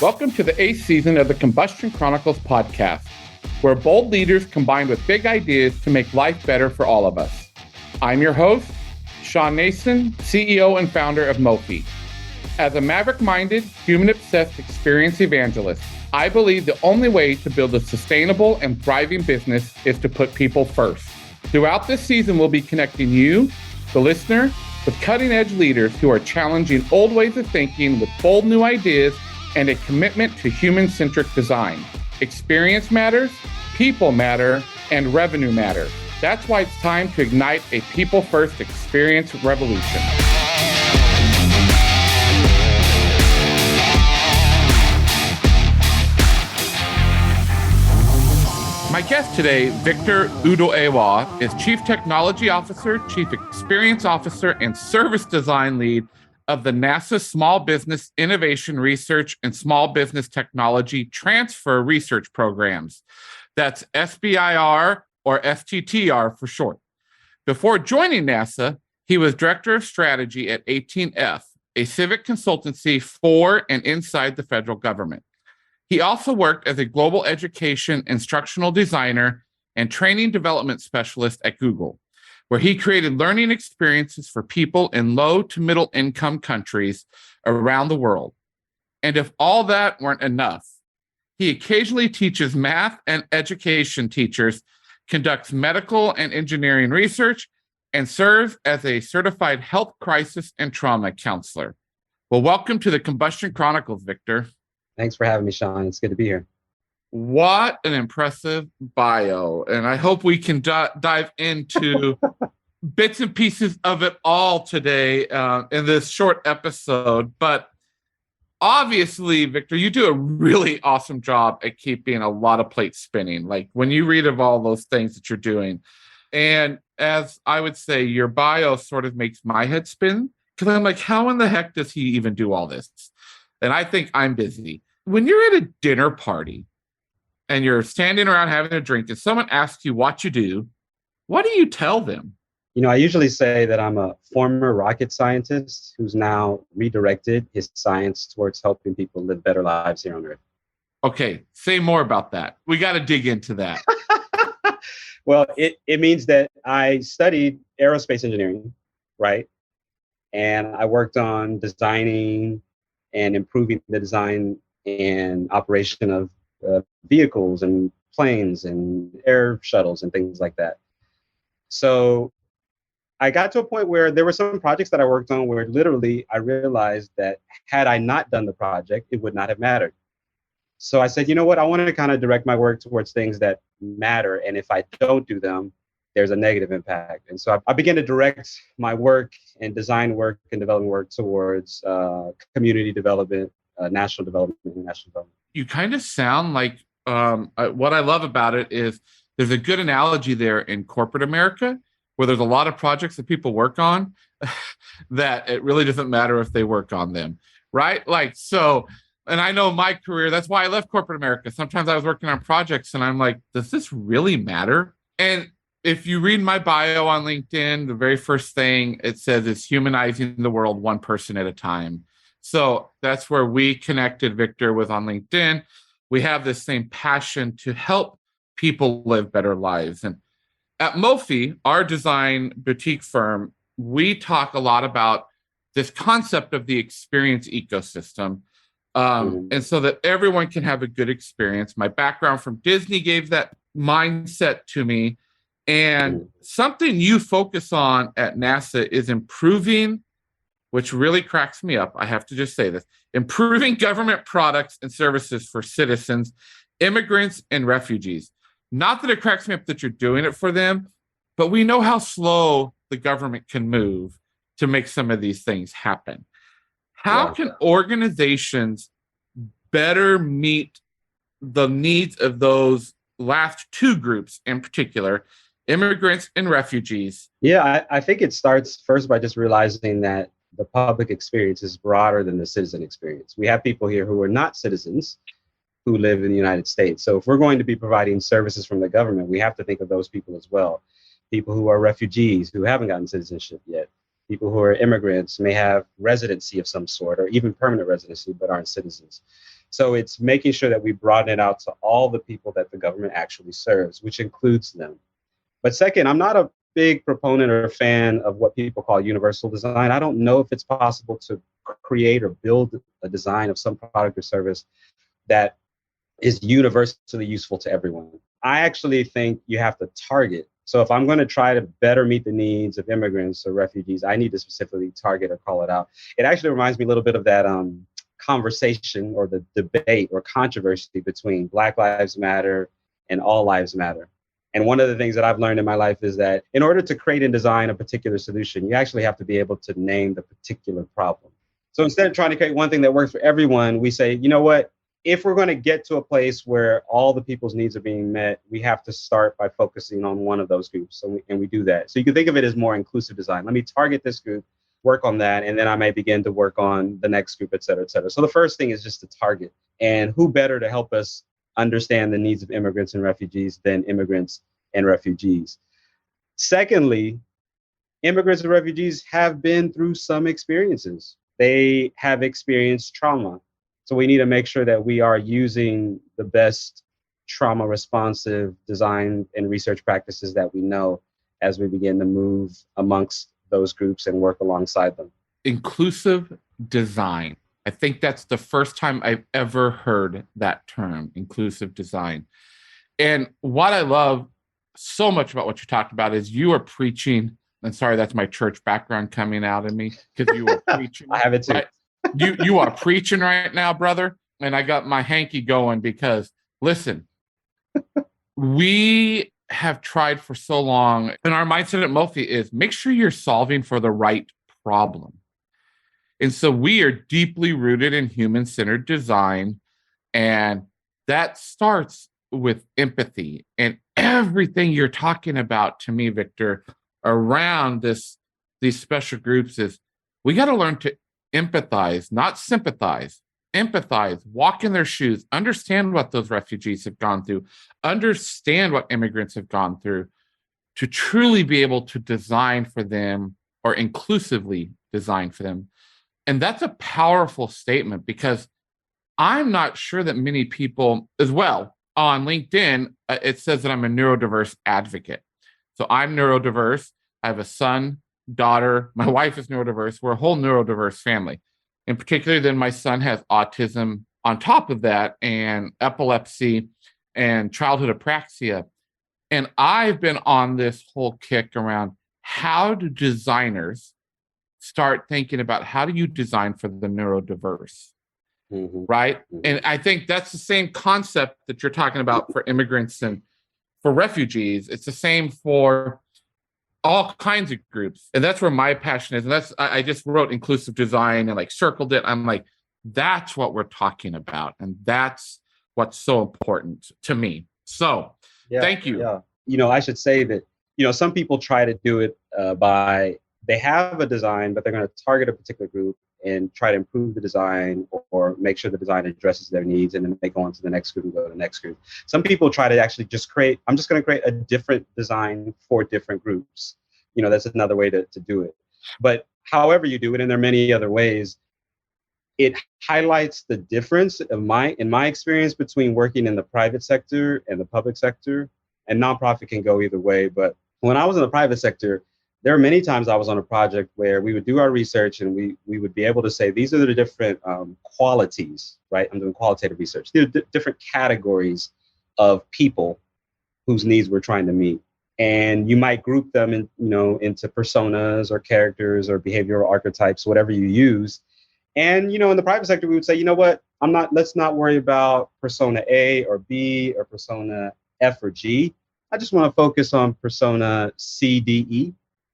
Welcome to the 8th season of the Combustion Chronicles podcast, where bold leaders combine with big ideas to make life better for all of us. I'm your host, Shawn Nason, CEO and founder of Mofi. As a maverick-minded, human-obsessed experience evangelist, I believe the only way to build a sustainable and thriving business is to put people first. Throughout this season, we'll be connecting you, the listener, with cutting-edge leaders who are challenging old ways of thinking with bold new ideas and a commitment to human-centric design. Experience matters, people matter, and revenue matters. That's why it's time to ignite a people-first experience revolution. My guest today, Victor Udoewa, is Chief Technology Officer, Chief Experience Officer, and Service Design Lead of the NASA Small Business Innovation Research and Small Business Technology Transfer Research Programs. That's SBIR or STTR for short. Before joining NASA, he was Director of Strategy at 18F, a civic consultancy for and inside the federal government. He also worked as a global education instructional designer and training development specialist at Google, where he created learning experiences for people in low to middle income countries around the world. And if all that weren't enough, he occasionally teaches math and education teachers, conducts medical and engineering research, and serves as a certified health crisis and trauma counselor. Well, welcome to the Combustion Chronicles, Victor. Thanks for having me, Shawn. It's good to be here. What an impressive bio. And I hope we can dive into bits and pieces of it all today in this short episode. But obviously, Victor, you do a really awesome job at keeping a lot of plates spinning. Like when you read of all those things that you're doing. And as I would say, your bio sort of makes my head spin because I'm like, how in the heck does he even do all this? And I think I'm busy. When you're at a dinner party and you're standing around having a drink and someone asks you what you do, what do you tell them? You know, I usually say that I'm a former rocket scientist who's now redirected his science towards helping people live better lives here on Earth. Okay, say more about that. We got to dig into that. Well, it means that I studied aerospace engineering, right? And I worked on designing and improving the design and operation of vehicles and planes and air shuttles and things like that. So I got to a point where there were some projects that I worked on where literally I realized that had I not done the project, it would not have mattered. So I said, you know what, I want to kind of direct my work towards things that matter. And if I don't do them, there's a negative impact. And so I began to direct my work and design work and development work towards community development, national development, and international development. You kind of sound like what I love about it is there's a good analogy there in corporate America where there's a lot of projects that people work on that it really doesn't matter if they work on them, right? Like, so, and I know my career, that's why I left corporate America. Sometimes I was working on projects and I'm like, does this really matter? And if you read my bio on LinkedIn, the very first thing it says is humanizing the world one person at a time. So that's where we connected, Victor, with on LinkedIn. We have this same passion to help people live better lives. And at Mofi, our design boutique firm, we talk a lot about this concept of the experience ecosystem. And so that everyone can have a good experience. My background from Disney gave that mindset to me. And something you focus on at NASA is improving, which really cracks me up, I have to just say this, improving government products and services for citizens, immigrants, and refugees. Not that it cracks me up that you're doing it for them, but we know how slow the government can move to make some of these things happen. How can organizations better meet the needs of those last two groups in particular, immigrants and refugees? Yeah, I think it starts first by just realizing that the public experience is broader than the citizen experience. We have people here who are not citizens who live in the United States. So if we're going to be providing services from the government, we have to think of those people as well. People who are refugees, who haven't gotten citizenship yet. People who are immigrants may have residency of some sort or even permanent residency, but aren't citizens. So it's making sure that we broaden it out to all the people that the government actually serves, which includes them. But second, I'm not a big proponent or fan of what people call universal design. I don't know if it's possible to create or build a design of some product or service that is universally useful to everyone. I actually think you have to target. So if I'm going to try to better meet the needs of immigrants or refugees, I need to specifically target or call it out. It actually reminds me a little bit of that conversation or the debate or controversy between Black Lives Matter and All Lives Matter. And one of the things that I've learned in my life is that in order to create and design a particular solution, you actually have to be able to name the particular problem. So instead of trying to create one thing that works for everyone, we say, you know what? If we're going to get to a place where all the people's needs are being met, we have to start by focusing on one of those groups. And we do that. So you can think of it as more inclusive design. Let me target this group, work on that, and then I may begin to work on the next group, et cetera, et cetera. So the first thing is just to target. And who better to help us understand the needs of immigrants and refugees than immigrants and refugees? Secondly, immigrants and refugees have been through some experiences. They have experienced trauma. So we need to make sure that we are using the best trauma responsive design and research practices that we know as we begin to move amongst those groups and work alongside them. Inclusive design. I think that's the first time I've ever heard that term, inclusive design. And what I love so much about what you talked about is you are preaching, and sorry, that's my church background coming out of me, because you are preaching. I have it too. Right? You are preaching right now, brother. And I got my hanky going because, listen, we have tried for so long, and our mindset at Mophie is make sure you're solving for the right problem. And so we are deeply rooted in human-centered design, and that starts with empathy. And everything you're talking about to me, Victor, around these special groups is we got to learn to empathize, not sympathize. Empathize, walk in their shoes, understand what those refugees have gone through, understand what immigrants have gone through, to truly be able to design for them or inclusively design for them. And that's a powerful statement, because I'm not sure that many people, as well, on LinkedIn, it says that I'm a neurodiverse advocate. So I'm neurodiverse. I have a son, daughter. My wife is neurodiverse. We're a whole neurodiverse family. In particular, then my son has autism on top of that, and epilepsy and childhood apraxia. And I've been on this whole kick around how do designers start thinking about how do you design for the neurodiverse, right? Mm-hmm. And I think that's the same concept that you're talking about for immigrants and for refugees. It's the same for all kinds of groups. And that's where my passion is. And that's, I just wrote inclusive design and like circled it. I'm like, that's what we're talking about. And that's what's so important to me. So thank you. Yeah. You know, I should say that, you know, some people try to do it by, they have a design, but they're going to target a particular group and try to improve the design or make sure the design addresses their needs. And then they go on to the next group and go to the next group. Some people try to actually just create, I'm just going to create a different design for different groups. You know, that's another way to do it. But however you do it, and there are many other ways, it highlights the difference in my experience between working in the private sector and the public sector. And nonprofit can go either way. But when I was in the private sector, there are many times I was on a project where we would do our research and we would be able to say, these are the different qualities, right? I'm doing qualitative research. There are different categories of people whose needs we're trying to meet. And you might group them in, you know, into personas or characters or behavioral archetypes, whatever you use. And, you know, in the private sector, we would say, you know what, let's not worry about persona A or B or persona F or G. I just want to focus on persona C, D, E.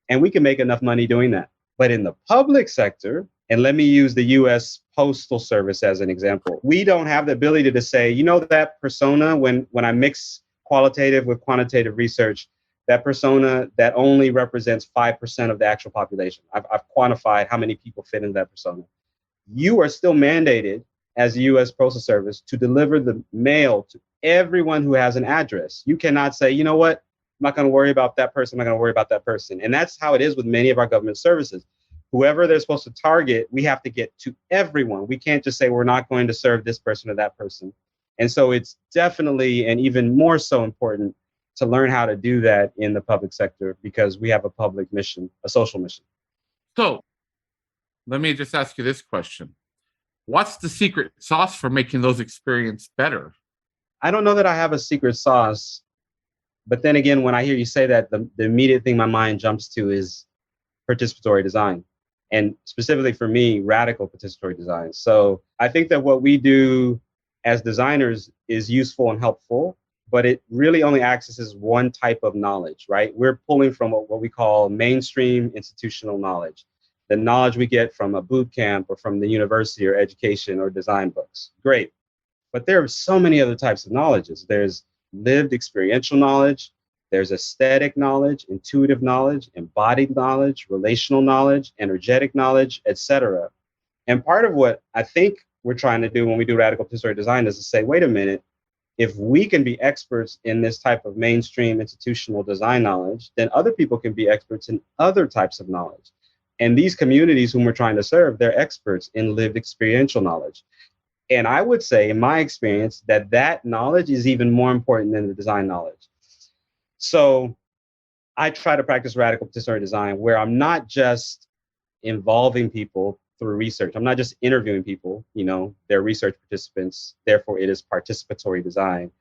And we can make enough money doing that. But in the public sector, and let me use the US Postal Service as an example, we don't have the ability to say, you know, that persona, when I mix qualitative with quantitative research, that persona that only represents 5% of the actual population. I've quantified how many people fit in that persona. You are still mandated as the US Postal Service to deliver the mail to everyone who has an address. You cannot say, you know what, I'm not going to worry about that person. I'm not going to worry about that person. And that's how it is with many of our government services. whoever they're supposed to target, we have to get to everyone. We can't just say we're not going to serve this person or that person. And so it's definitely, and even more so important, to learn how to do that in the public sector, because we have a public mission, a social mission. So let me just ask you this question. What's the secret sauce for making those experiences better? I don't know that I have a secret sauce, but then again, when I hear you say that, the immediate thing my mind jumps to is participatory design, and specifically for me, radical participatory design. So I think that what we do as designers is useful and helpful, but it really only accesses one type of knowledge, right? We're pulling from what we call mainstream institutional knowledge, the knowledge we get from a boot camp or from the university or education or design books. Great. But there are so many other types of knowledges. There's lived experiential knowledge, there's aesthetic knowledge, intuitive knowledge, embodied knowledge, relational knowledge, energetic knowledge, etc. And part of what I think we're trying to do when we do radical participatory design is to say, wait a minute, if we can be experts in this type of mainstream institutional design knowledge, then other people can be experts in other types of knowledge. And these communities whom we're trying to serve, they're experts in lived experiential knowledge. And I would say, in my experience, that knowledge is even more important than the design knowledge. So I try to practice radical participatory design where I'm not just involving people through research. I'm not just interviewing people, they're research participants. Therefore, it is participatory design.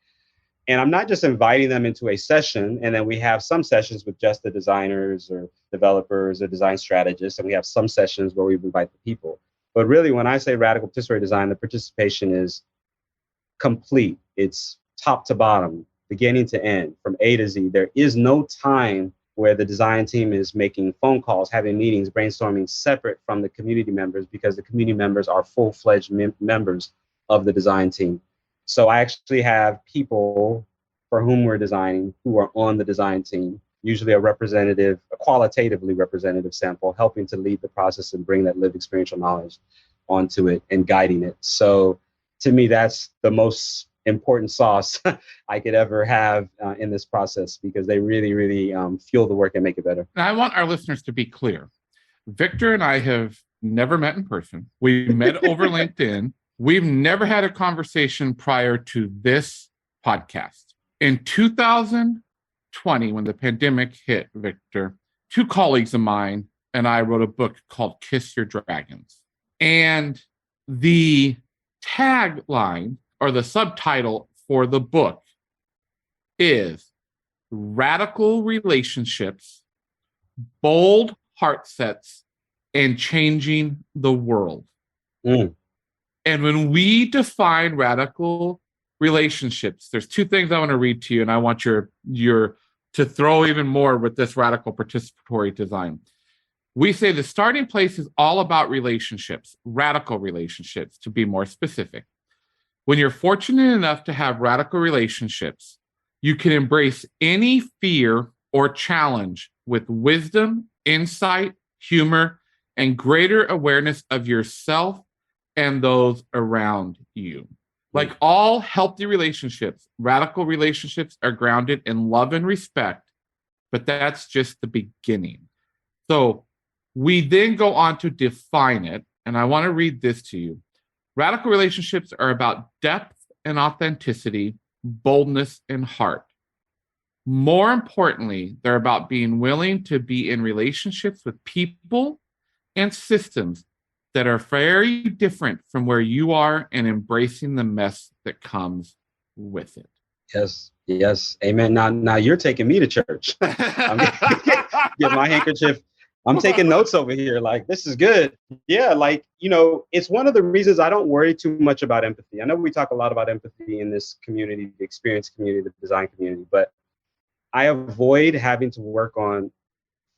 And I'm not just inviting them into a session, and then we have some sessions with just the designers or developers or design strategists, and we have some sessions where we invite the people. But really, when I say radical participatory design, the participation is complete. It's top to bottom, beginning to end, from A to Z. There is no time where the design team is making phone calls, having meetings, brainstorming separate from the community members, because the community members are full-fledged members of the design team. So I actually have people for whom we're designing who are on the design team, usually a qualitatively representative sample, helping to lead the process and bring that lived experiential knowledge onto it and guiding it. So to me, that's the most important sauce I could ever have in this process, because they really, really fuel the work and make it better. And I want our listeners to be clear. Victor and I have never met in person. We met over LinkedIn. We've never had a conversation prior to this podcast. In 2020, when the pandemic hit, Victor, two colleagues of mine and I wrote a book called Kiss Your Dragons. And the tagline or the subtitle for the book is Radical Relationships, Bold Heart Sets, and Changing the World. And when we define radical relationships, there's two things I want to read to you, and I want your to throw even more with this radical participatory design. We say the starting place is all about relationships, radical relationships, to be more specific. When you're fortunate enough to have radical relationships, you can embrace any fear or challenge with wisdom, insight, humor, and greater awareness of yourself and those around you. Like all healthy relationships, radical relationships are grounded in love and respect, but that's just the beginning. So we then go on to define it, and I want to read this to you. Radical relationships are about depth and authenticity, boldness and heart. More importantly, they're about being willing to be in relationships with people and systems that are very different from where you are and embracing the mess that comes with it. Yes. Amen. Now you're taking me to church. I'm get my handkerchief. I'm taking notes over here. Like, this is good. Yeah. It's one of the reasons I don't worry too much about empathy. I know we talk a lot about empathy in this community, the experience community, the design community, but I avoid having to work on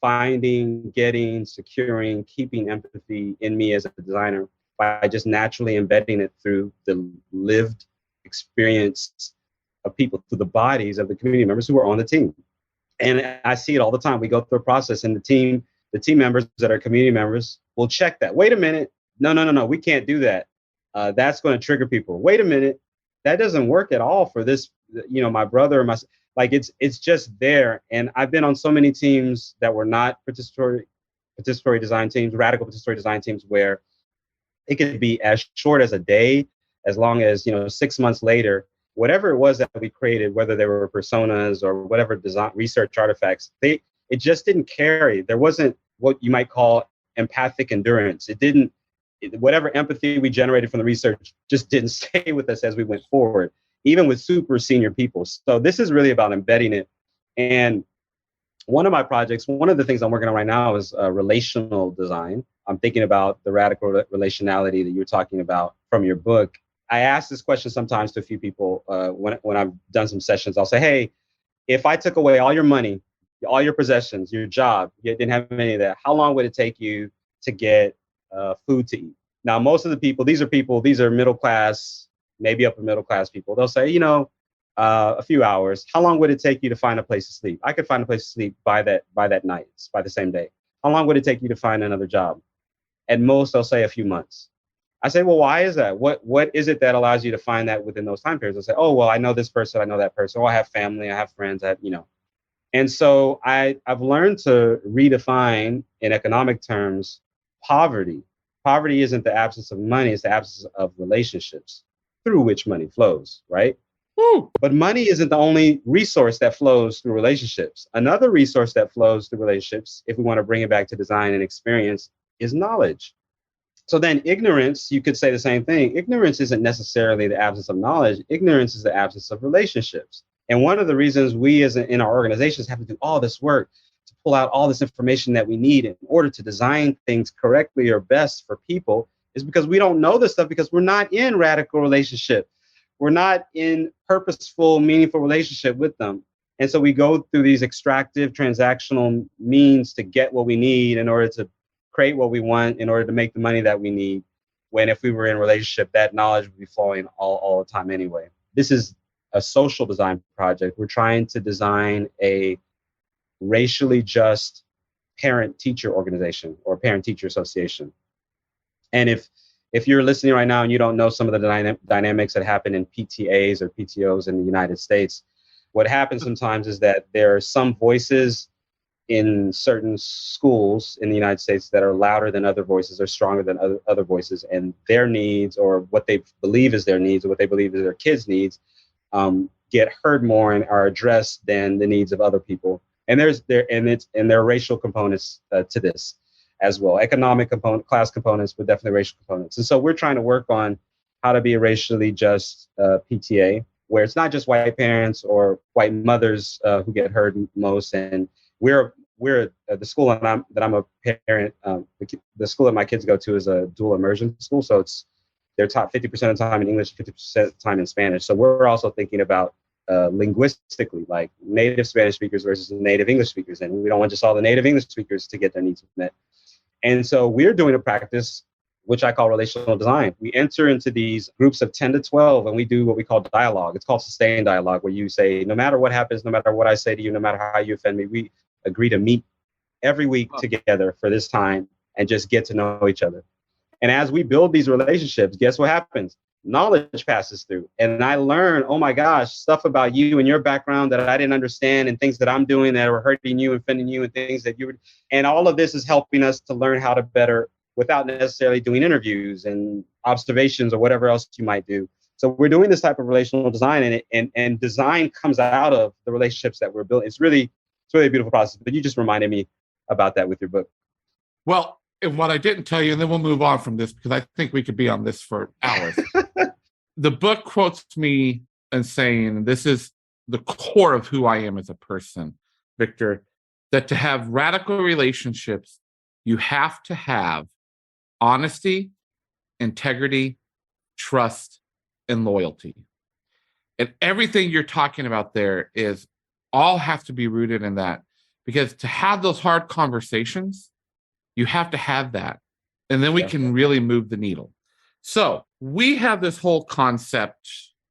finding, getting, securing, keeping empathy in me as a designer by just naturally embedding it through the lived experience of people, through the bodies of the community members who are on the team. And I see it all the time. We go through a process, and the team members that are community members will check that. Wait a minute. No, we can't do that. That's going to trigger people. Wait a minute. That doesn't work at all for this, my brother or my, it's just there. And I've been on so many teams that were not participatory, participatory design teams, radical participatory design teams, where it could be as short as a day, as long as, 6 months later, whatever it was that we created, whether they were personas or whatever design research artifacts, it just didn't carry. There wasn't what you might call empathic endurance. Whatever empathy we generated from the research just didn't stay with us as we went forward, even with super senior people. So this is really about embedding it. And one of my projects, one of the things I'm working on right now is relational design. I'm thinking about the radical relationality that you're talking about from your book. I ask this question sometimes to a few people when I've done some sessions. I'll say, hey, if I took away all your money, all your possessions, your job, you didn't have any of that, how long would it take you to get food to eat? Now, most of the people, these are middle class, maybe upper middle class people. They'll say, a few hours. How long would it take you to find a place to sleep? I could find a place to sleep by that night, by the same day. How long would it take you to find another job? At most, they'll say a few months. I say, well, why is that? What is it that allows you to find that within those time periods? They'll say, oh, well, I know this person, I know that person. Oh, I have family, I have friends, And so I've learned to redefine in economic terms poverty. Poverty isn't the absence of money, it's the absence of relationships through which money flows, right? Woo. But money isn't the only resource that flows through relationships. Another resource that flows through relationships, if we want to bring it back to design and experience, is knowledge. So then ignorance, you could say the same thing. Ignorance isn't necessarily the absence of knowledge. Ignorance is the absence of relationships. And one of the reasons we in our organizations have to do all this work to pull out all this information that we need in order to design things correctly or best for people is because we don't know this stuff, because we're not in radical relationship. We're not in purposeful, meaningful relationship with them. And so we go through these extractive, transactional means to get what we need in order to create what we want, in order to make the money that we need. When if we were in a relationship, that knowledge would be flowing all the time anyway. This is a social design project. We're trying to design a racially just parent-teacher organization or parent-teacher association. And if you're listening right now and you don't know some of the dynamics that happen in PTAs or PTOs in the United States, what happens sometimes is that there are some voices in certain schools in the United States that are louder than other voices or stronger than other voices, and their needs, or what they believe is their needs, or what they believe is their kids' needs, get heard more and are addressed than the needs of other people. And there are racial components to this as well. Economic component, class components, but definitely racial components. And so we're trying to work on how to be a racially just PTA, where it's not just white parents or white mothers who get heard most. And we're the school that I'm a parent. The school that my kids go to is a dual immersion school, so they're taught 50% of the time in English, 50% of the time in Spanish. So we're also thinking about linguistically, like native Spanish speakers versus native English speakers, and we don't want just all the native English speakers to get their needs met. And so we're doing a practice which I call relational design. We enter into these groups of 10 to 12 and we do what we call dialogue. It's called sustained dialogue, where you say, no matter what happens, no matter what I say to you, no matter how you offend me, we agree to meet every week together for this time and just get to know each other. And as we build these relationships, guess what happens? Knowledge passes through. And I learn, oh my gosh, stuff about you and your background that I didn't understand, and things that I'm doing that are hurting you, offending you, and things that and all of this is helping us to learn how to better, without necessarily doing interviews and observations or whatever else you might do. So we're doing this type of relational design, and design comes out of the relationships that we're building. It's really a beautiful process. But you just reminded me about that with your book. Well, and what I didn't tell you, and then we'll move on from this because I think we could be on this for hours. The book quotes me and saying, this is the core of who I am as a person, Victor, that to have radical relationships, you have to have honesty, integrity, trust, and loyalty. And everything you're talking about there is all have to be rooted in that, because to have those hard conversations, you have to have that. And then we can really move the needle. So we have this whole concept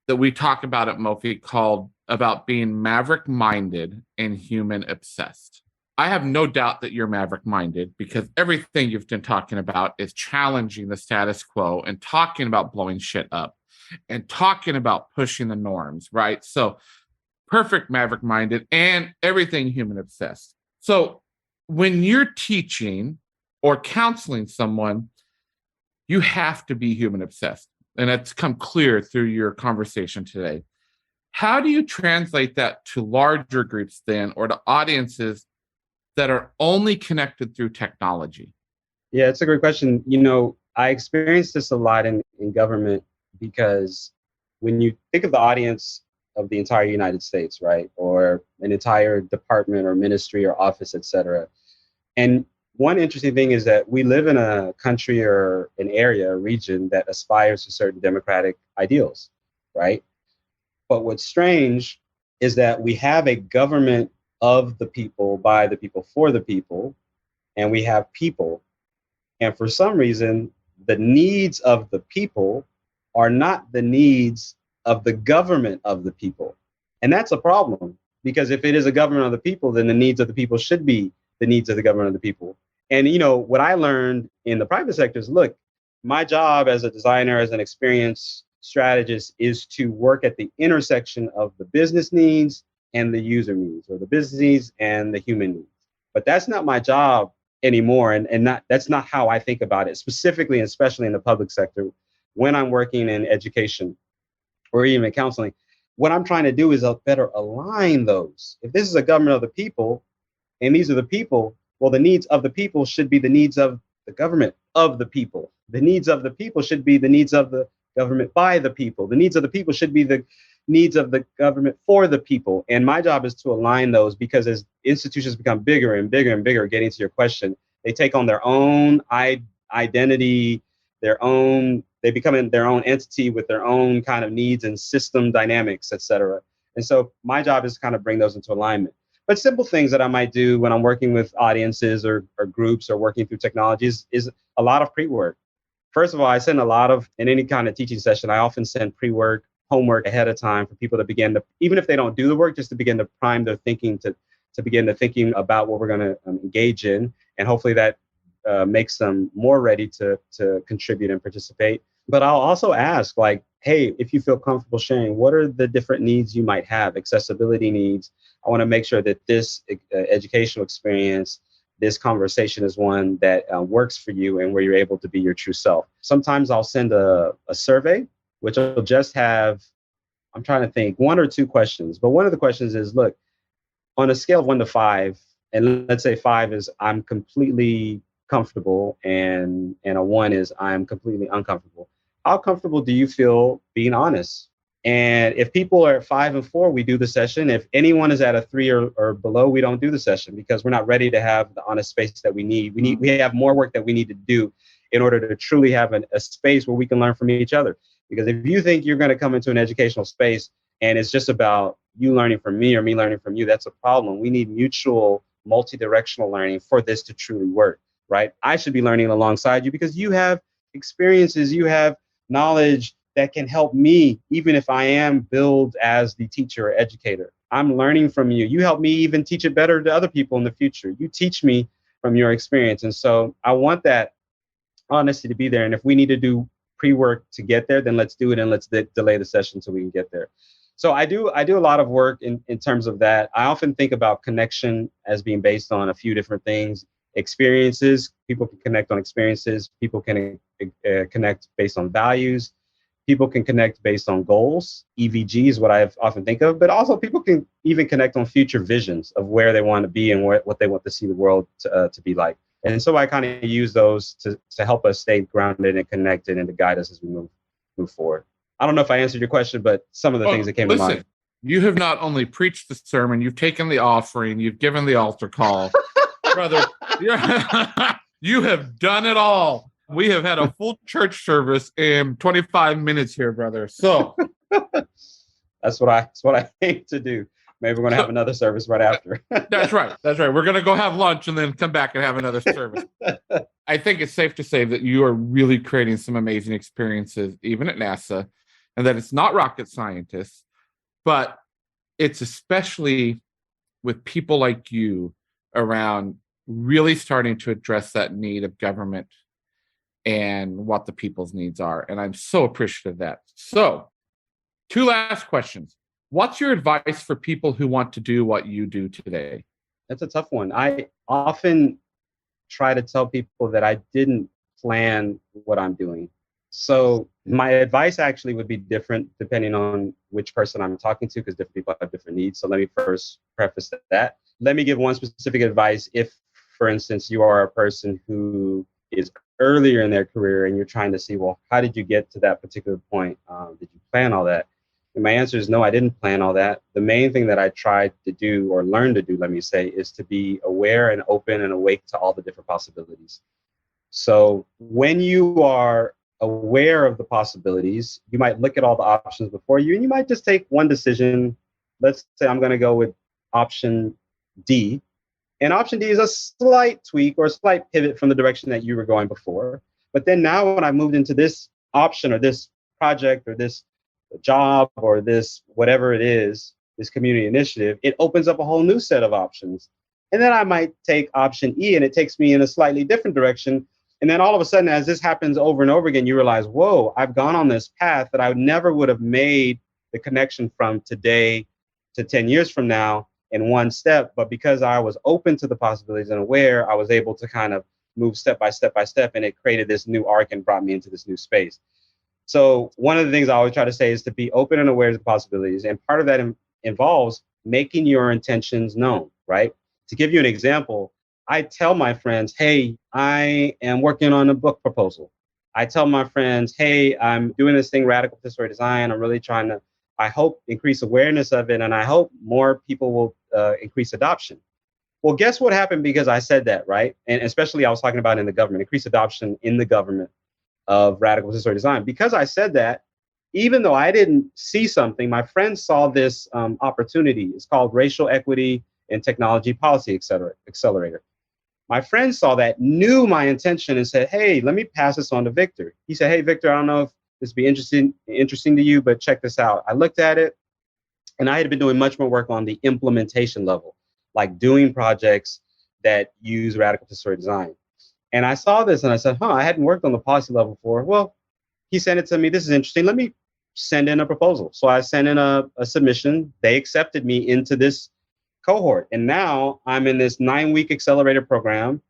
that we talk about at Mofi called about being maverick minded and human obsessed. I have no doubt that you're maverick minded, because everything you've been talking about is challenging the status quo and talking about blowing shit up and talking about pushing the norms, right? So perfect maverick minded and everything human obsessed. So when you're teaching or counseling someone, you have to be human obsessed. And that's come clear through your conversation today. How do you translate that to larger groups then, or to audiences that are only connected through technology? Yeah, it's a great question. I experienced this a lot in government, because when you think of the audience of the entire United States, right, or an entire department or ministry or office, et cetera. And one interesting thing is that we live in a country or an area, a region that aspires to certain democratic ideals, right? But what's strange is that we have a government of the people, by the people, for the people, and we have people. And for some reason, the needs of the people are not the needs of the government of the people. And that's a problem, because if it is a government of the people, then the needs of the people should be the needs of the government of the people. And, what I learned in the private sector is, look, my job as a designer, as an experienced strategist, is to work at the intersection of the business needs and the user needs, or the business needs and the human needs. But that's not my job anymore. And that's not how I think about it, specifically, and especially in the public sector. When I'm working in education or even counseling, what I'm trying to do is better align those. If this is a government of the people, and these are the people, well, the needs of the people should be the needs of the government of the people. The needs of the people should be the needs of the government by the people. The needs of the people should be the needs of the government for the people. And my job is to align those, because as institutions become bigger and bigger and bigger, getting to your question, they take on their own identity, they become their own entity with their own kind of needs and system dynamics, et cetera. And so my job is to kind of bring those into alignment. But simple things that I might do when I'm working with audiences or groups or working through technologies is a lot of pre-work. First of all, I send in any kind of teaching session, I often send pre-work, homework ahead of time for people to begin to, even if they don't do the work, just to begin to prime their thinking, to begin to thinking about what we're going to engage in. And hopefully that makes them more ready to contribute and participate. But I'll also ask, like, hey, if you feel comfortable sharing, what are the different needs you might have, accessibility needs? I want to make sure that this educational experience, this conversation is one that works for you and where you're able to be your true self. Sometimes I'll send a survey, which will just have, I'm trying to think, one or two questions. But one of the questions is, look, on a scale of 1 to 5, and let's say 5 is I'm completely comfortable, and a 1 is I'm completely uncomfortable. How comfortable do you feel being honest? And if people are at 5 and 4, we do the session. If anyone is at a 3 or below, we don't do the session, because we're not ready to have the honest space that we need. We have more work that we need to do in order to truly have a space where we can learn from each other. Because if you think you're going to come into an educational space and it's just about you learning from me or me learning from you, that's a problem. We need mutual, multi-directional learning for this to truly work, right? I should be learning alongside you because you have experiences, you have knowledge that can help me, even if I am billed as the teacher or educator. I'm learning from you. You help me even teach it better to other people in the future. You teach me from your experience. And so I want that honesty to be there. And if we need to do pre-work to get there, then let's do it, and let's delay the session so we can get there. So I do a lot of work in terms of that. I often think about connection as being based on a few different things. Experiences, people can connect on experiences. People can connect based on values. People can connect based on goals. EVG is what I often think of, but also people can even connect on future visions of where they want to be and what they want to see the world to be like. And so I kind of use those to help us stay grounded and connected and to guide us as we move forward. I don't know if I answered your question, but some of the things that came to mind. You have not only preached the sermon, you've taken the offering, you've given the altar call. Brother, you have done it all. We have had a full church service in 25 minutes here, brother. So that's what I aim to do. Maybe we're going to have another service right after. That's right. We're going to go have lunch and then come back and have another service. I think it's safe to say that you are really creating some amazing experiences, even at NASA, and that it's not rocket scientists, but it's especially with people like you around really starting to address that need of government and what the people's needs are. And I'm so appreciative of that. So, 2 last questions. What's your advice for people who want to do what you do today? That's a tough one. I often try to tell people that I didn't plan what I'm doing. So my advice actually would be different depending on which person I'm talking to, because different people have different needs. So let me first preface that. Let me give one specific advice. If, for instance, you are a person who is earlier in their career and you're trying to see, well, how did you get to that particular point? Did you plan all that? And my answer is no, I didn't plan all that. The main thing that I tried to do, or learn to do, let me say, is to be aware and open and awake to all the different possibilities. So when you are aware of the possibilities, you might look at all the options before you, and you might just take one decision. Let's say I'm going to go with option D. And option D is a slight tweak or a slight pivot from the direction that you were going before. But then now when I moved into this option or this project or this job or this whatever it is, this community initiative, it opens up a whole new set of options. And then I might take option E and it takes me in a slightly different direction. And then all of a sudden, as this happens over and over again, you realize, whoa, I've gone on this path that I never would have made the connection from today to 10 years from now in one step. But because I was open to the possibilities and aware, I was able to kind of move step by step by step. And it created this new arc and brought me into this new space. So one of the things I always try to say is to be open and aware of the possibilities. And part of that involves making your intentions known, right? To give you an example, I tell my friends, hey, I am working on a book proposal. I tell my friends, hey, I'm doing this thing, radical participatory design. I'm really trying to, I hope, increase awareness of it. And I hope more people will increase adoption. Well, guess what happened because I said that, right? And especially I was talking about in the government, increase adoption in the government of radical participatory design. Because I said that, even though I didn't see something, my friends saw this opportunity. It's called Racial Equity and Technology Policy Accelerator. My friend saw that, knew my intention, and said, hey, let me pass this on to Victor. He said, hey, Victor, I don't know if this would be interesting to you, but check this out. I looked at it, and I had been doing much more work on the implementation level, like doing projects that use radical participatory design. And I saw this, and I said, I hadn't worked on the policy level before. Well, he sent it to me. This is interesting. Let me send in a proposal. So I sent in a submission. They accepted me into this cohort. And now I'm in this 9-week accelerator program,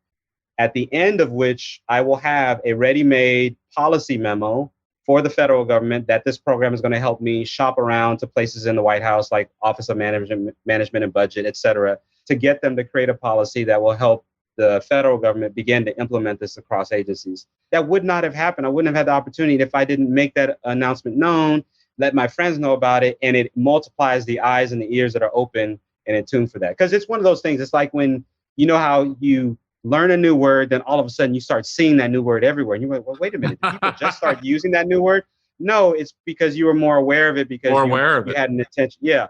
at the end of which I will have a ready-made policy memo for the federal government that this program is going to help me shop around to places in the White House, like Office of Management and Budget, et cetera, to get them to create a policy that will help the federal government begin to implement this across agencies. That would not have happened. I wouldn't have had the opportunity if I didn't make that announcement known, let my friends know about it, and it multiplies the eyes and the ears that are open and in tune for that. Because it's one of those things, it's like when, you know how you learn a new word, then all of a sudden you start seeing that new word everywhere. And you're like, well, wait a minute, did people just start using that new word? No, it's because you were more aware of it because you had an intention. Yeah.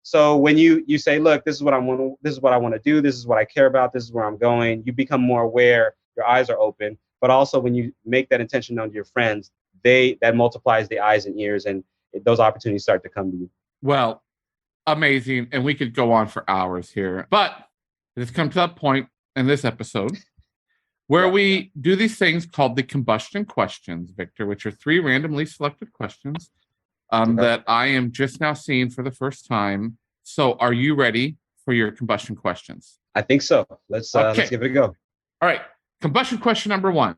So when you say, look, this is what I want to, this is what I want to do, this is what I care about, this is where I'm going, you become more aware, your eyes are open. But also when you make that intention known to your friends, that multiplies the eyes and ears, and those opportunities start to come to you. Well, amazing. And we could go on for hours here, but it's come to that point in this episode where we do these things called the combustion questions, Victor, which are 3 randomly selected questions that I am just now seeing for the first time. So are you ready for your combustion questions? I think so. Let's give it a go. All right. Combustion question number 1.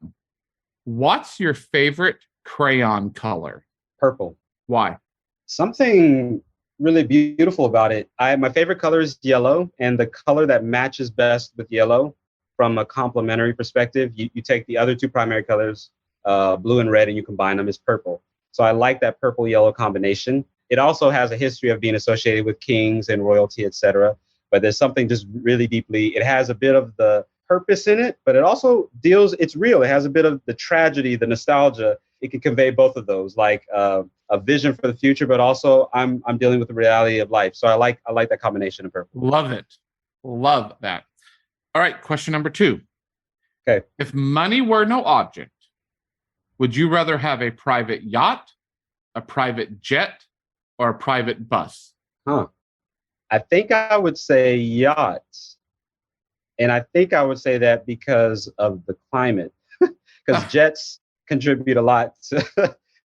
What's your favorite crayon color? Purple. Why? Something really beautiful about it. My favorite color is yellow, and the color that matches best with yellow from a complementary perspective, you take the other 2 primary colors, blue and red, and you combine them, is purple. So I like that purple-yellow combination. It also has a history of being associated with kings and royalty, etc. But there's something just really deeply, it has a bit of the purpose in it, but it also it's real. It has a bit of the tragedy, the nostalgia. It can convey both of those, like a vision for the future, but also I'm dealing with the reality of life. So I like that combination of purple. Love it. Love that. All right, question number 2. Okay. If money were no object, would you rather have a private yacht, a private jet, or a private bus? I think I would say yacht. And I think I would say that because of the climate, because jets contribute a lot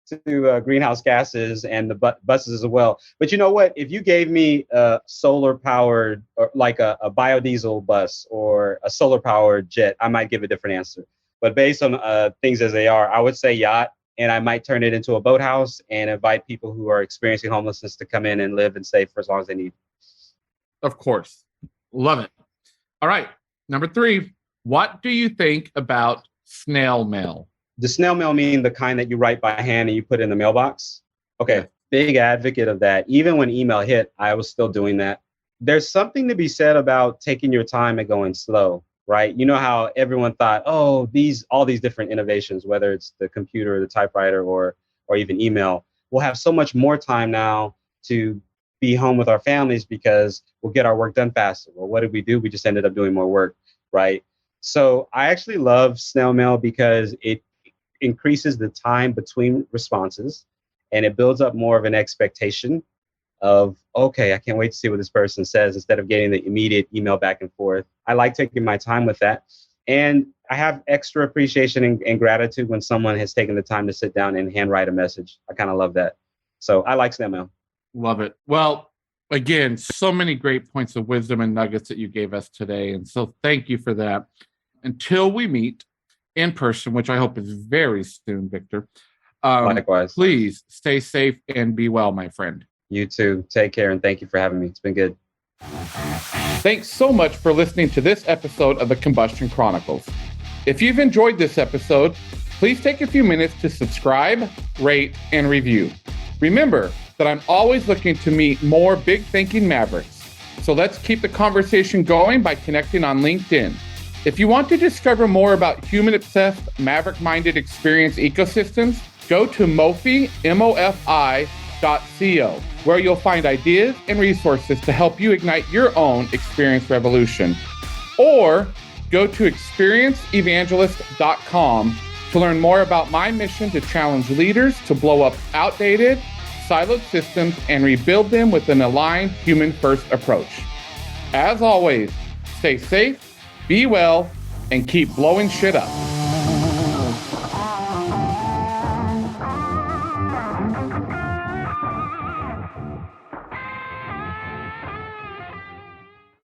to greenhouse gases and the buses as well. But you know what? If you gave me a solar powered or like a biodiesel bus or a solar powered jet, I might give a different answer. But based on things as they are, I would say yacht, and I might turn it into a boathouse and invite people who are experiencing homelessness to come in and live and stay for as long as they need. Of course. Love it. All right. Number 3, what do you think about snail mail? Does snail mail mean the kind that you write by hand and you put in the mailbox? Okay. Yeah. Big advocate of that. Even when email hit, I was still doing that. There's something to be said about taking your time and going slow, right? You know how everyone thought, oh, all these different innovations, whether it's the computer, the typewriter, or even email, we'll have so much more time now to be home with our families because we'll get our work done faster. Well, what did we do? We just ended up doing more work, right? So I actually love snail mail because it increases the time between responses and it builds up more of an expectation of, okay, I can't wait to see what this person says instead of getting the immediate email back and forth. I like taking my time with that. And I have extra appreciation and gratitude when someone has taken the time to sit down and handwrite a message. I kind of love that. So I like snail mail. Love it. Well, again, so many great points of wisdom and nuggets that you gave us today. And so thank you for that. Until we meet in person, which I hope is very soon, Victor. Likewise. Please stay safe and be well, my friend. You too. Take care. And thank you for having me. It's been good. Thanks so much for listening to this episode of the Combustion Chronicles. If you've enjoyed this episode, please take a few minutes to subscribe, rate, and review. Remember that I'm always looking to meet more big thinking mavericks. So let's keep the conversation going by connecting on LinkedIn. If you want to discover more about human-obsessed, maverick-minded experience ecosystems, go to mofi, mofi.co, where you'll find ideas and resources to help you ignite your own experience revolution. Or go to experienceevangelist.com to learn more about my mission to challenge leaders to blow up outdated, siloed systems and rebuild them with an aligned human-first approach. As always, stay safe, be well, and keep blowing shit up.